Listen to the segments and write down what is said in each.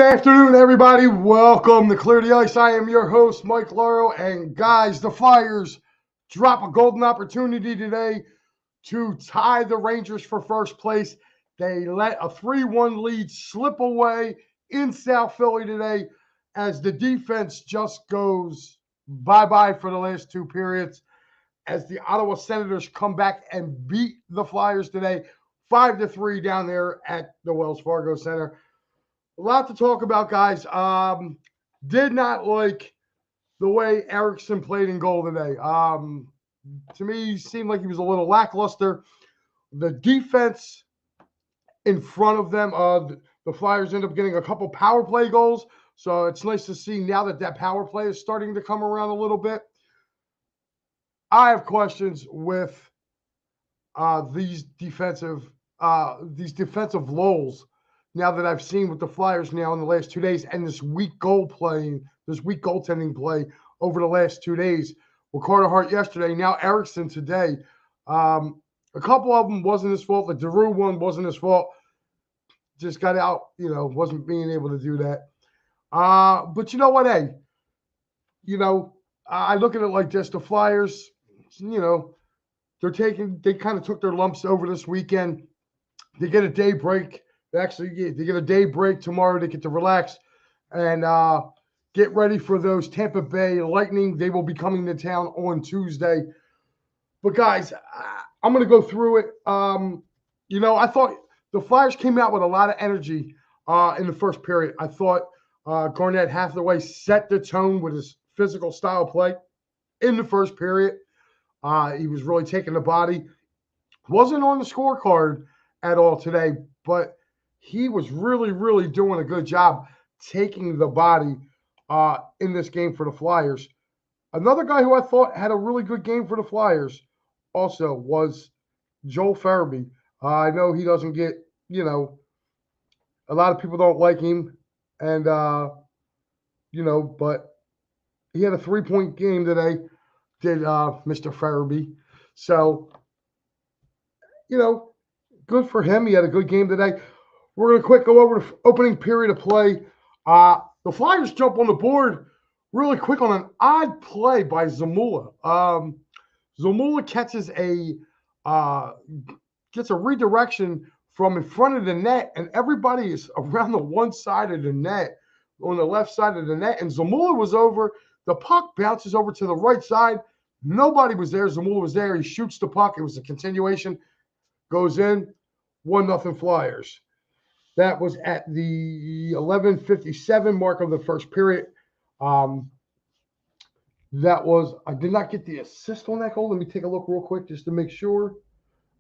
afternoon, everybody. Welcome to Clear the Ice. I am your host, Mike Lauro. And guys, the Flyers drop a golden opportunity today to tie the Rangers for first place. They let a 3-1 lead slip away in South Philly today as the defense just goes bye-bye for the last two periods as the Ottawa Senators come back and beat the Flyers today 5-3 down there at the Wells Fargo Center. A lot to talk about, guys. Did not like the way Eriksson played in goal today. To me, he seemed like he was a little lackluster. The defense in front of them, the Flyers end up getting a couple power play goals. So it's nice to see now that power play is starting to come around a little bit. I have questions with these defensive lulls now that I've seen with the Flyers now in the last 2 days, and this weak goaltending play over the last 2 days. With Carter Hart yesterday, now Eriksson today. A couple of them wasn't his fault. The Giroux one wasn't his fault. Just got out, wasn't being able to do that. But you know what, hey, I look at it like this. The Flyers, they kind of took their lumps over this weekend. They get a day break. They get a day break tomorrow. They get to relax and get ready for those Tampa Bay Lightning. They will be coming to town on Tuesday. But, guys, I'm going to go through it. I thought the Flyers came out with a lot of energy in the first period. I thought Garnett Hathaway set the tone with his physical style play in the first period. He was really taking the body. Wasn't on the scorecard at all today, but he was really, really doing a good job taking the body in this game for the Flyers. Another guy who I thought had a really good game for the Flyers also was Joel Farabee. I know he doesn't get, a lot of people don't like him, and, but he had a 3-point game today, did Mr. Farabee. So, good for him. He had a good game today. We're going to quick go over the opening period of play. The Flyers jump on the board really quick on an odd play by Zamula. Zamula gets a redirection from in front of the net, and everybody is around the one side of the net, on the left side of the net, and Zamula was over. The puck bounces over to the right side. Nobody was there. Zamula was there. He shoots the puck. It was a continuation. Goes in. 1-0 Flyers. That was at the 11:57 mark of the first period. I did not get the assist on that goal. Let me take a look real quick just to make sure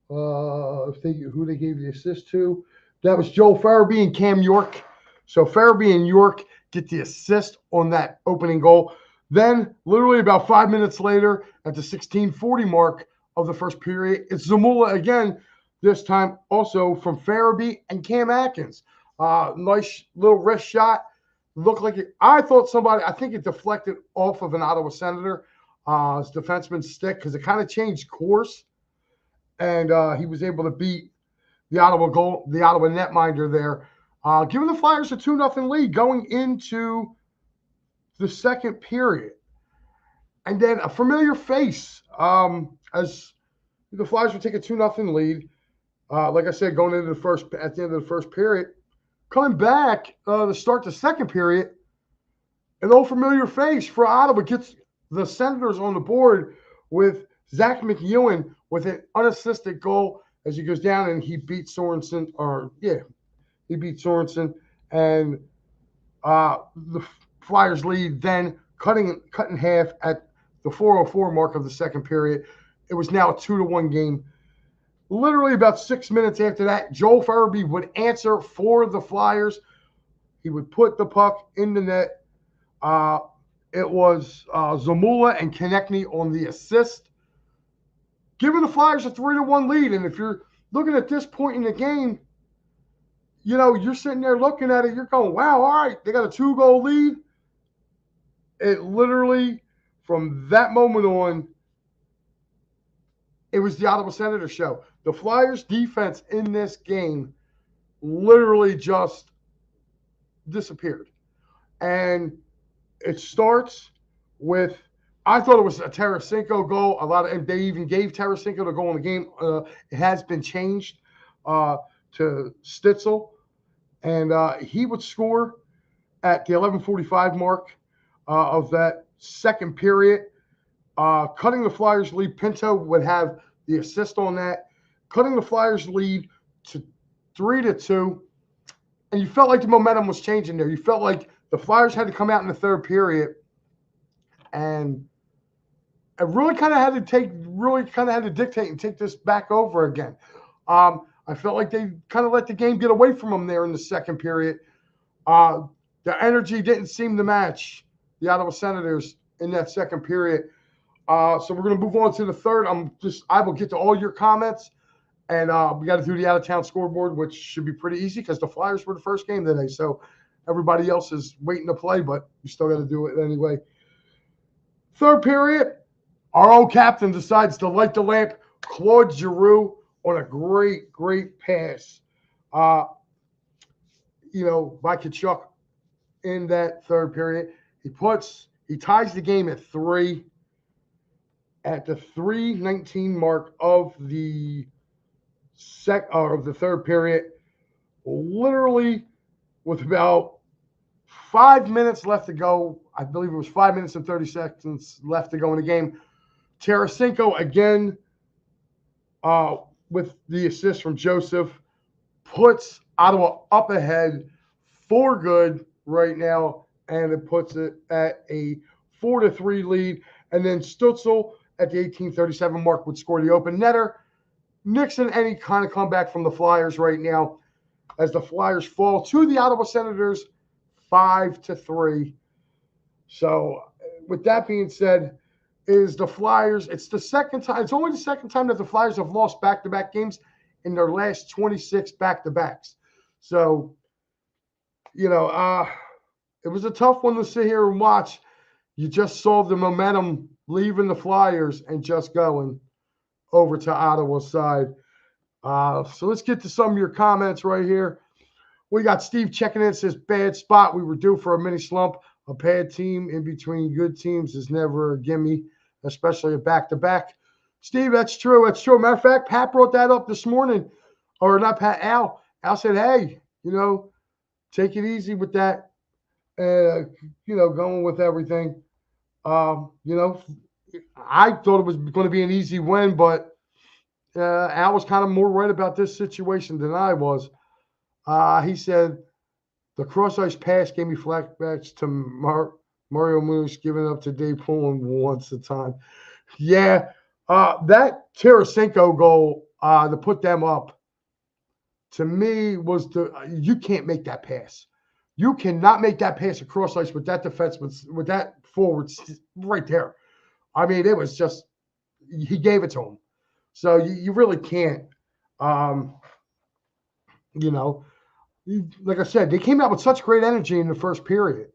who they gave the assist to. That was Joel Farabee and Cam York. So Farabee and York get the assist on that opening goal. Then, literally about 5 minutes later, at the 16:40 mark of the first period, it's Zamula again. This time also from Farabee and Cam Atkins. Nice little wrist shot. Looked like it. I think it deflected off of an Ottawa Senator, his defenseman's stick, because it kind of changed course. And he was able to beat the Ottawa netminder there, giving the Flyers a 2-0 lead going into the second period. And then a familiar face as the Flyers would take a 2-0 lead. Like I said, going into at the end of the first period, coming back to start the second period, an old familiar face for Ottawa gets the Senators on the board with Zach McEwen with an unassisted goal as he goes down and he beats Sorensen. He beat Sorensen, and the Flyers lead then cut in half at the 4:04 mark of the second period. It was now a 2-1 game. Literally about 6 minutes after that, Joel Farabee would answer for the Flyers. He would put the puck in the net. It was Zamula and Konechny on the assist, giving the Flyers a 3-1 lead. And if you're looking at this point in the game, you're sitting there looking at it. You're going, wow, all right, they got a 2-goal lead. It literally, from that moment on, it was the Ottawa Senators show. The Flyers defense in this game literally just disappeared. And it starts with, I thought it was a Tarasenko goal. And they even gave Tarasenko the goal in the game. It has been changed to Stitzel, and he would score at the 11:45 mark of that second period, cutting the Flyers' lead. Pinto would have the assist on that, cutting the Flyers' lead to 3-2. And you felt like the momentum was changing there. You felt like the Flyers had to come out in the third period, and it really kind of had to dictate and take this back over again. I felt like they kind of let the game get away from them there in the second period. The energy didn't seem to match the Ottawa Senators in that second period. So we're going to move on to the third. I will get to all your comments, and we got to do the out-of-town scoreboard, which should be pretty easy because the Flyers were the first game today. So everybody else is waiting to play, but we still got to do it anyway. Third period, our own captain decides to light the lamp. Claude Giroux on a great, great pass, by Tkachuk in that third period. He ties the game at 3 at the 3:19 mark of the third period. Literally with about 5 minutes left to go. I believe it was 5 minutes and 30 seconds left to go in the game. Tarasenko again, with the assist from Joseph, puts Ottawa up ahead for good right now, and it puts it at a 4-3 lead. And then Stutzel at the 18:37 mark would score the open netter. Nixon any kind of comeback from the Flyers right now, as the Flyers fall to the Ottawa Senators 5-3. So with that being said, is the Flyers, it's the second time, it's only the second time that the Flyers have lost back-to-back games in their last 26 back-to-backs. So, it was a tough one to sit here and watch. You just saw the momentum leaving the Flyers and just going over to Ottawa's side. So let's get to some of your comments right here. We got Steve checking in, says, bad spot. We were due for a mini slump. A bad team in between good teams is never a gimme, especially a back-to-back. Steve, that's true. That's true. Matter of fact, Pat brought that up this morning. Or not Pat, Al. Al said, hey, take it easy with that, going with everything. I thought it was going to be an easy win, but Al was kind of more right about this situation than I was. He said, the cross-ice pass gave me flashbacks to Mario Moose giving up to Dave Pullen once a time. Yeah, that Tarasenko goal to put them up, to me, was you can't make that pass. You cannot make that pass across ice with that defenseman, with that forward right there. I mean, it was just, he gave it to him. So you really can't, like I said, they came out with such great energy in the first period.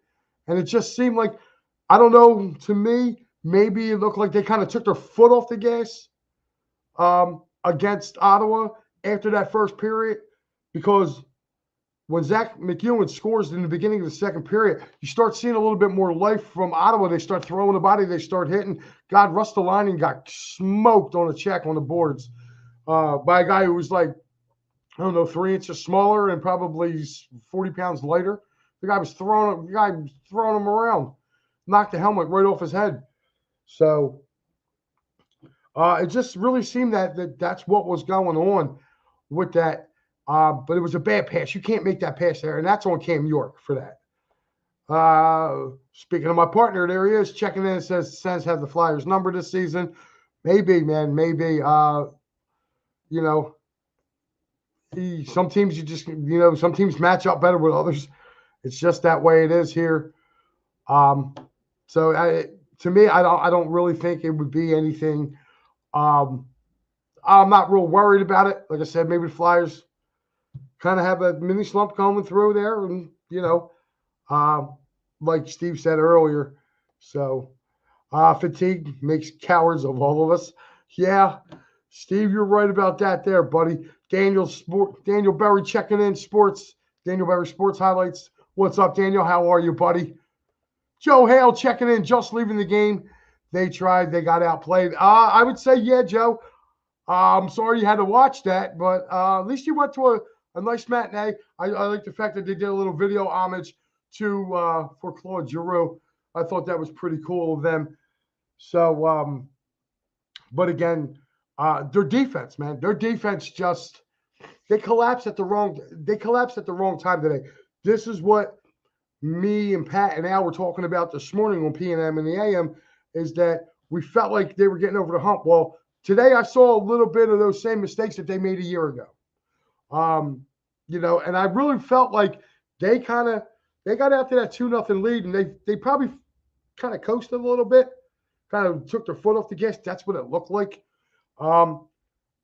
And it just seemed like, I don't know, to me, maybe it looked like they kind of took their foot off the gas against Ottawa after that first period, because when Zach McEwen scores in the beginning of the second period, you start seeing a little bit more life from Ottawa. They start throwing the body. They start hitting. God, Rustalainen got smoked on a check on the boards by a guy who was like, 3 inches smaller and probably 40 pounds lighter. The guy was throwing him around, knocked the helmet right off his head. So it just really seemed that's what was going on with that. But it was a bad pass. You can't make that pass there, and that's on Cam York for that. Speaking of my partner, there he is checking in and says Sens have the Flyers number this season. Maybe, man, maybe. Some teams some teams match up better with others. It's just that way it is here. To me, I don't really think it would be anything. I'm not real worried about it. Like I said, maybe the Flyers kind of have a mini slump coming through there, and like Steve said earlier. So fatigue makes cowards of all of us. Yeah, Steve, you're right about that there, buddy. Daniel Berry checking in sports. Daniel Berry Sports Highlights. What's up, Daniel? How are you, buddy? Joe Hale checking in, just leaving the game. They tried, they got outplayed. I would say, yeah, Joe. I'm sorry you had to watch that, but at least you went to a nice matinee. I like the fact that they did a little video homage to for Claude Giroux. I thought that was pretty cool of them. So, but again, their defense, man, their defense just they collapsed at the wrong time today. This is what me and Pat and Al were talking about this morning on P&M and the AM is that we felt like they were getting over the hump. Well, today I saw a little bit of those same mistakes that they made a year ago. And I really felt like they got out to that 2-0 lead, and they probably kind of coasted a little bit, kind of took their foot off the gas. That's what it looked like. And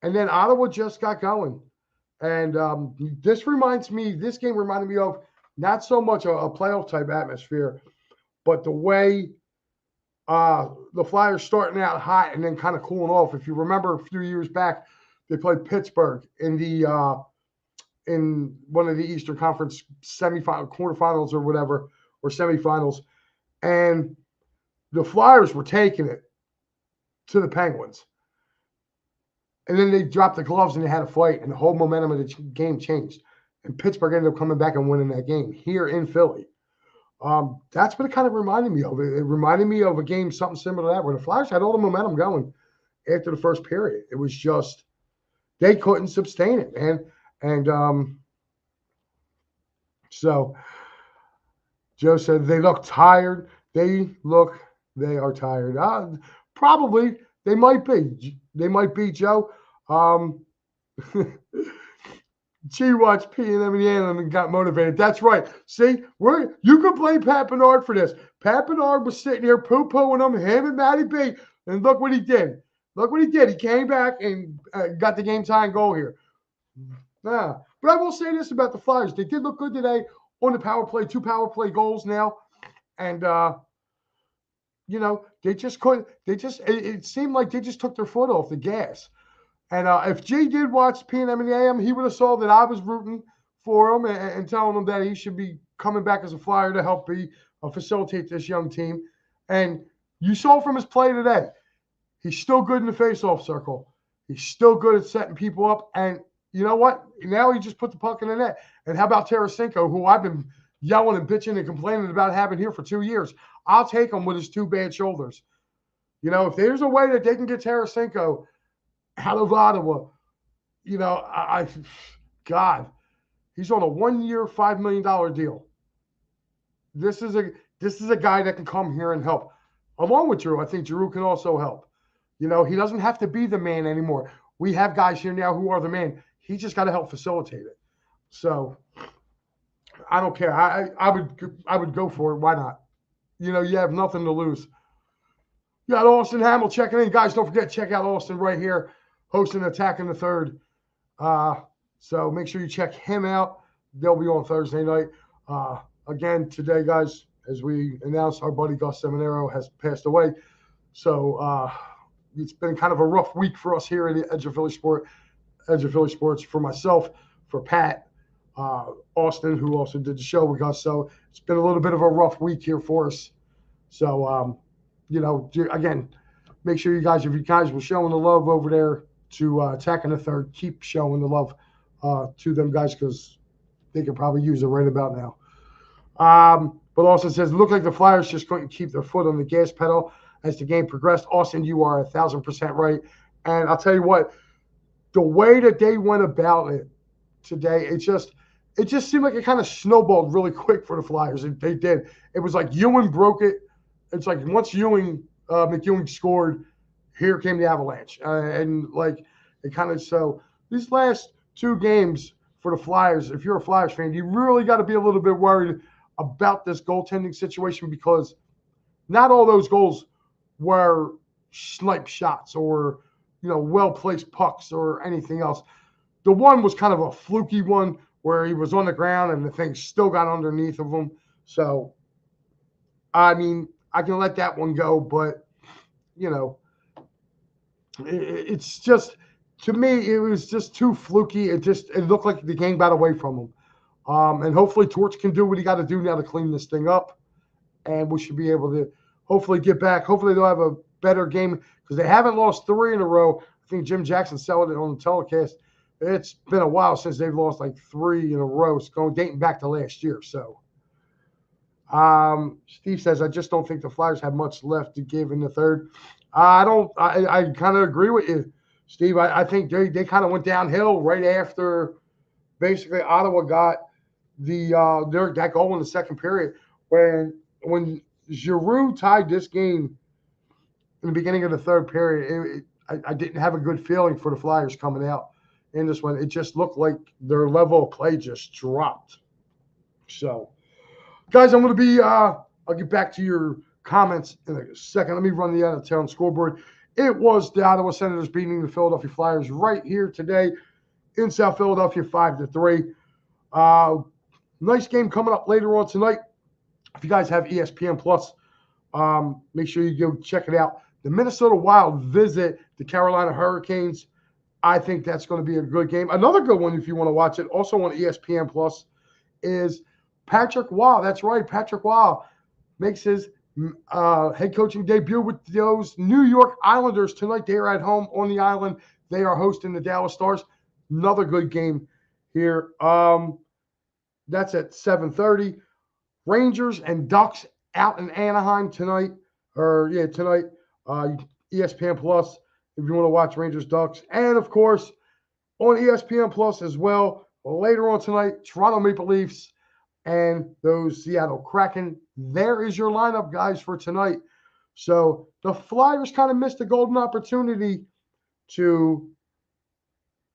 then Ottawa just got going. And this game reminded me of not so much a playoff type atmosphere, but the way the Flyers starting out hot and then kind of cooling off. If you remember a few years back, they played Pittsburgh in one of the Eastern Conference quarterfinals or whatever, or semifinals, and the Flyers were taking it to the Penguins. And then they dropped the gloves and they had a fight, and the whole momentum of the game changed. And Pittsburgh ended up coming back and winning that game here in Philly. That's what it kind of reminded me of. It reminded me of a game, something similar to that, where the Flyers had all the momentum going after the first period. It was just they couldn't sustain it, man. And so Joe said they look tired. They are tired. Probably they might be. They might be, Joe. G watched P&M and the Anthem and got motivated. That's right. See, you can blame Pat Bernard for this. Pat Bernard was sitting here poo-pooing him and Matty B, and look what he did. Look what he did. He came back and got the game-tying goal here. But I will say this about the Flyers. They did look good today on the power play, 2 power play goals now. And, they just couldn't. It seemed like they just took their foot off the gas. And if G did watch P&M and the AM, he would have saw that I was rooting for him and telling him that he should be coming back as a Flyer to help facilitate this young team. And you saw from his play today, he's still good in the faceoff circle. He's still good at setting people up. And you know what? Now he just put the puck in the net. And how about Tarasenko, who I've been yelling and bitching and complaining about having here for 2 years? I'll take him with his 2 bad shoulders. If there's a way that they can get Tarasenko out of Ottawa, God, he's on a 1-year, $5 million deal. This is a guy that can come here and help. Along with Drew, I think Drew can also help. He doesn't have to be the man anymore. We have guys here now who are the man. He just got to help facilitate it. So I don't care. I would go for it. Why not? You have nothing to lose. You got Austin Hamill checking in. Guys, don't forget, check out Austin right here, hosting Attack in the Third. So make sure you check him out. They'll be on Thursday night. Again, today, guys, as we announced, our buddy Gus Seminaro has passed away. So it's been kind of a rough week for us here at the Edge of Philly Sports, for myself, for Pat, Austin, who also did the show with us. So it's been a little bit of a rough week here for us. So, again, make sure if you guys were showing the love over there to Attack in the Third, keep showing the love to them guys, because they could probably use it right about now. But Austin says, it looked like the Flyers just couldn't keep their foot on the gas pedal as the game progressed. Austin, you are 1,000% right. And I'll tell you what, the way that they went about it today, it just seemed like it kind of snowballed really quick for the Flyers. They did. It was like Ewing broke it. It's like once McEwing scored, here came the avalanche. And like it kind of, so these last 2 games for the Flyers, if you're a Flyers fan, you really got to be a little bit worried about this goaltending situation, because not all those goals were snipe shots or, well-placed pucks or anything else. The one was kind of a fluky one where he was on the ground and the thing still got underneath of him. So, I mean, I can let that one go, but, it's just, to me, it was just too fluky. It looked like the game got away from him. And hopefully Torch can do what he got to do now to clean this thing up. And we should be able to hopefully get back. Hopefully they'll have a better game because they haven't lost 3 in a row. I think Jim Jackson said it on the telecast. It's been a while since they've lost like 3 in a row. It's dating back to last year. So Steve says, I just don't think the Flyers have much left to give in the third. I kind of agree with you, Steve. I think they kind of went downhill right after basically Ottawa got that goal in the second period. When Giroux tied this game in the beginning of the third period, I didn't have a good feeling for the Flyers coming out in this one. It just looked like their level of play just dropped. So, guys, I'm going to be I'll get back to your comments in a second. Let me run the out-of-town scoreboard. It was the Ottawa Senators beating the Philadelphia Flyers right here today in South Philadelphia, 5-3. Nice game coming up later on tonight. If you guys have ESPN Plus, make sure you go check it out. The Minnesota Wild visit the Carolina Hurricanes. I think that's going to be a good game. Another good one, if you want to watch it, also on ESPN Plus, is Patrick Waugh. That's right, Patrick Waugh makes his head coaching debut with those New York Islanders tonight. They are at home on the island. They are hosting the Dallas Stars. Another good game here. That's at 7:30. Rangers and Ducks out in Anaheim tonight. Tonight. ESPN Plus if you want to watch Rangers Ducks. And, of course, on ESPN Plus as well, later on tonight, Toronto Maple Leafs and those Seattle Kraken. There is your lineup, guys, for tonight. So the Flyers kind of missed a golden opportunity to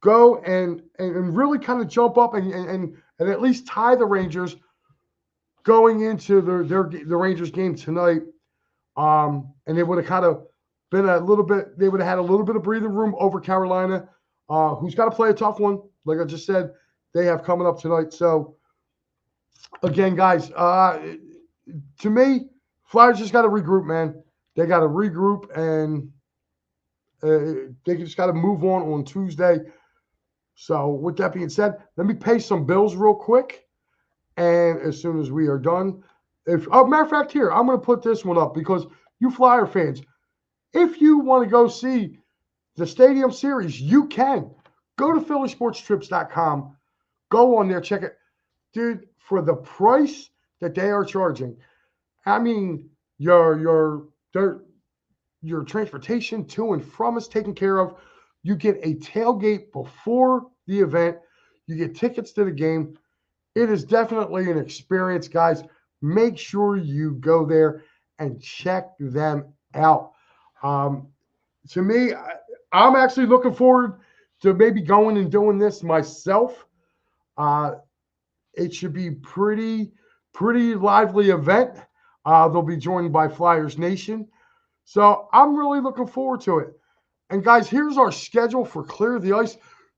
go and really kind of jump up and at least tie the Rangers going into the Rangers game tonight. And they would have kind of been they would have had a little bit of breathing room over Carolina, who's got to play a tough one. Like I just said, they have coming up tonight. So, again, guys, to me, Flyers just got to regroup, man. They got to regroup, and they just got to move on Tuesday. So, with that being said, let me pay some bills real quick. And as soon as we are done, matter of fact, here, I'm going to put this one up because you Flyer fans, if you want to go see the Stadium Series, you can. Go to phillysportstrips.com. Go on there, check it. Dude, for the price that they are charging, I mean, your transportation to and from is taken care of. You get a tailgate before the event. You get tickets to the game. It is definitely an experience, guys. Make sure you go there and check them out. To me, I'm actually looking forward to maybe going and doing this myself. It should be pretty lively event. They'll be joined by Flyers Nation. So I'm really looking forward to it. And guys, here's our schedule for Clear the Ice.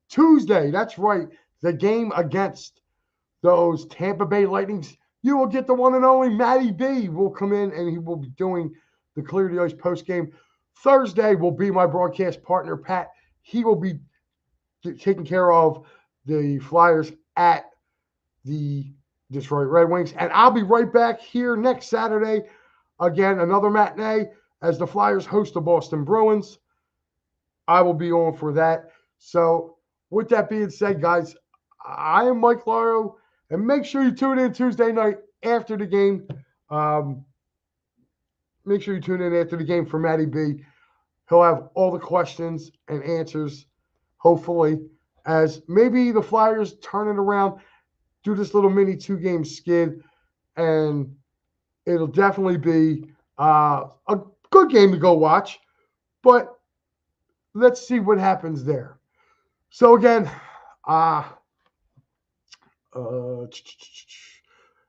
Tuesday, that's right, the game against those Tampa Bay Lightnings. You will get the one and only Matty B will come in, and he will be doing the Clear the Ice post game. Thursday will be my broadcast partner, Pat. He will be taking care of the Flyers at the Detroit Red Wings. And I'll be right back here next Saturday. Again, another matinee as the Flyers host the Boston Bruins. I will be on for that. So with that being said, guys, I am Mike Laro. And make sure you tune in Tuesday night after the game. Make sure you tune in after the game for Matty B. He'll have all the questions and answers, hopefully, as maybe the Flyers turn it around, do this little mini 2-game skid, and it'll definitely be a good game to go watch. But let's see what happens there. So, again, and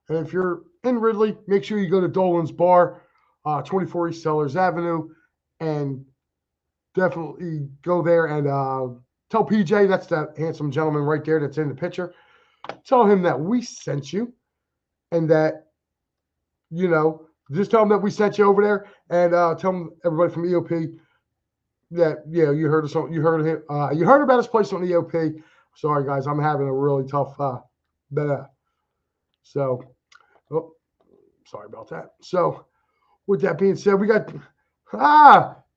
if you're in Ridley, make sure you go to Dolan's Bar, 24 East Sellers Avenue, and definitely go there and tell PJ, that's that handsome gentleman right there that's in the picture, tell him that we sent you, and that, just tell him that we sent you over there, and tell him, everybody from EOP, that, you heard about his place on EOP. Sorry, guys, I'm having a really tough So, oh, sorry about that. So, with that being said, we got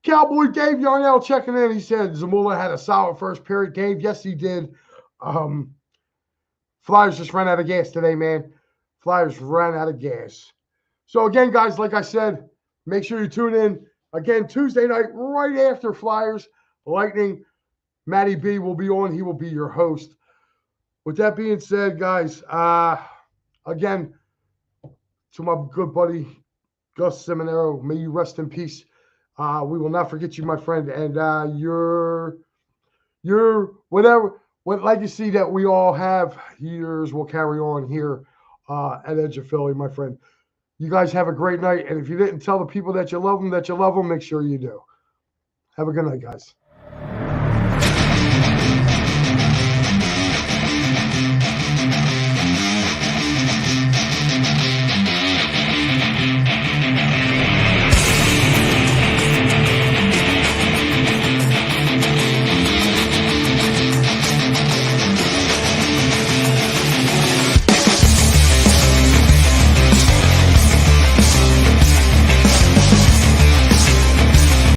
Cowboy Dave Yarnell checking in. He said Zamula had a solid first period. Dave, yes, he did. Flyers just ran out of gas today, man. Flyers ran out of gas. So again, guys, like I said, make sure you tune in again Tuesday night right after Flyers Lightning. Matty B will be on. He will be your host. With that being said, guys, again, to my good buddy Gus Seminaro, may you rest in peace. We will not forget you, my friend, and your what legacy that we all have years will carry on here at Edge of Philly, my friend. You guys have a great night, and if you didn't tell the people that you love them, make sure you do. Have a good night, guys.